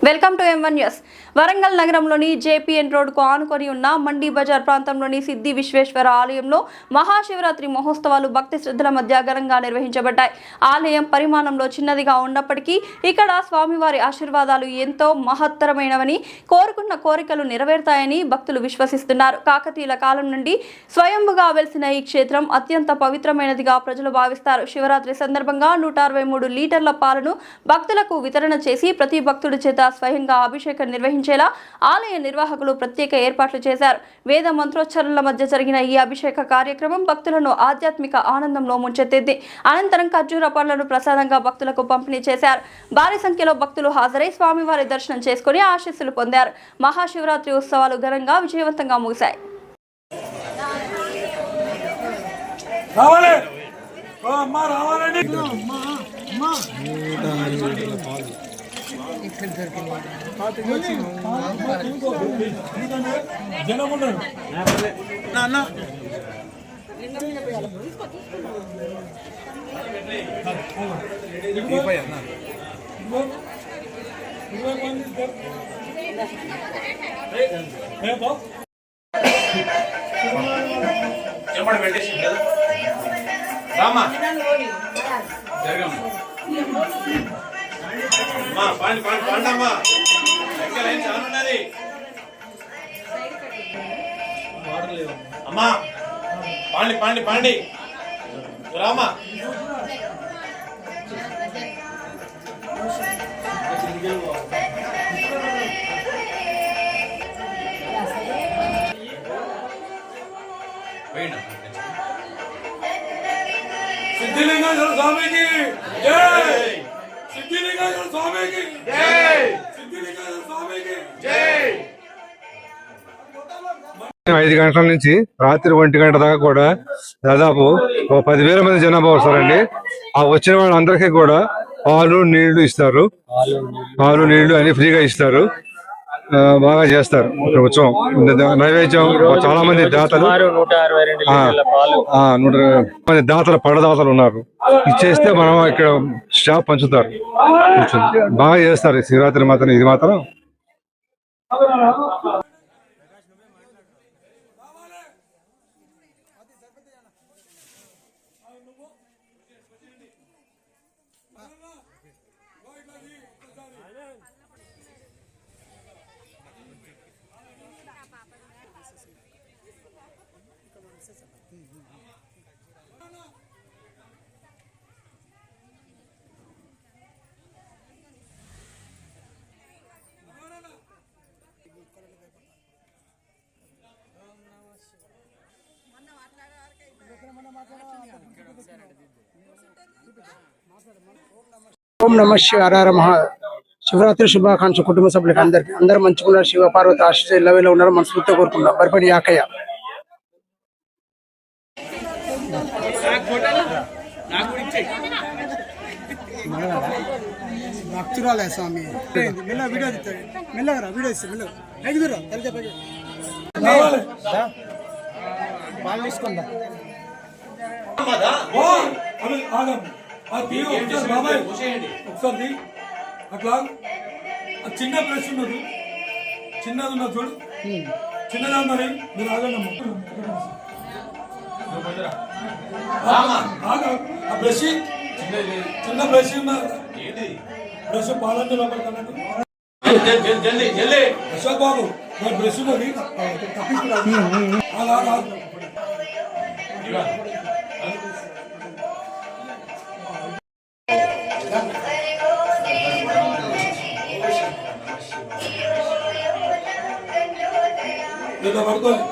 Welcome to M1 news. Warangal నగరంలోని JPN రోడ్కు ఆనుకొని ఉన్న మండీ బజార్ ప్రాంతంలోని సిద్ధి విశ్వేశ్వర ఆలయంలో మహాశివరాత్రి మహోత్సవాలు భక్తి శ్రద్ధల మధ్య ఘనంగా నిర్వహించబడ్డాయి. ఆలయం పరిమాణంలో చిన్నదిగా ఉన్నప్పటికీ ఇక్కడ స్వామివారి ఆశీర్వాదాలు ఎంతో మహత్తరమైనవని, కోరుకున్న కోరికలు నెరవేరుతాయని భక్తులు విశ్వసిస్తున్నారు. కాకతీయుల కాలం నుండి స్వయంభుగా వెలిసిన ఈ క్షేత్రం అత్యంత పవిత్రమైనదిగా ప్రజలు భావిస్తారు. శివరాత్రి సందర్భంగా 163 లీటర్ల పాలను భక్తులకు వితరణ చేసి ప్రతి భక్తుడి చేత స్వయంగా అభిషేకం నిర్వహించేలా ఆలయ నిర్వాహకులు ప్రత్యేక ఏర్పాట్లు చేశారు. వేద మంత్రోచ్చరణల మధ్య జరిగిన ఈ అభిషేక కార్యక్రమం భక్తులను ఆధ్యాత్మిక ఆనందంలో ముంచెత్తింది. అనంతరం ఖర్జూర పండ్లను ప్రసాదంగా భక్తులకు పంపిణీ చేశారు. భారీ సంఖ్యలో భక్తులు హాజరై స్వామివారి దర్శనం చేసుకుని ఆశీస్సులు పొందారు. మహాశివరాత్రి ఉత్సవాలు ఘనంగా విజయవంతంగా ముగిశాయి. రామా పాండి పాండి పాండమ్మా ఎక్కలేం చాలా ఉన్నది అమ్మా పాండి పాండి పాండి రామా సిద్ధిలింగేశ్వర స్వామికి జై, సిద్ధిలింగేశ్వర స్వామికి జై, సిద్ధిలింగేశ్వర స్వామికి జై. 5 గంటల నుంచి రాత్రి 1 గంట దాకా కూడా దాదాపు 10,000 మంది జనాభా వస్తారండి. ఆ వచ్చిన వాళ్ళందరికీ కూడా పాలు నీళ్లు ఇస్తారు. పాలు నీళ్లు అని ఫ్రీగా ఇస్తారు. బాగా చేస్తారు ఇక్కడ ఉత్సవం. నైవేద్యం చాలా మంది దాతలు 120 మంది దాతలు పడదాతలు ఉన్నారు. ఇచ్చేస్తే మనం ఇక్కడ స్టాఫ్ పంచుతారు. బాగా చేస్తారు శివరాత్రి మాత్రం. ఇది మాత్రం ఓం నమ శివాయ మహా శివరాత్రి శుభాకాంక్ష కుటుంబ సభ్యులకి అందరు మంచుకున్నారు. శివ పార్వతి ఆశీస్సు ఇళ్ళవేళ ఉన్నారు. మనస్ఫూర్తిగా కోరుకుంటాం. బరిపడి యాకయ్య. భక్తురాలే స్వామి వీడియో మెల్లగా వీడియో ఇస్తే పాలు తీసుకుందా ఒకసారి అట్లా చిన్న ప్లేస్ ఉన్నది, చిన్నది ఉన్నది చూడు, చిన్నదా మరి మీరు ఆగండి. బ్రష్ చిన్న బ్రష్ బ్రష్ పాలన్నీ లోపలికన్నాడు. అశోక్ బాబు బ్రష్ ఉన్నది. పడుకోండి.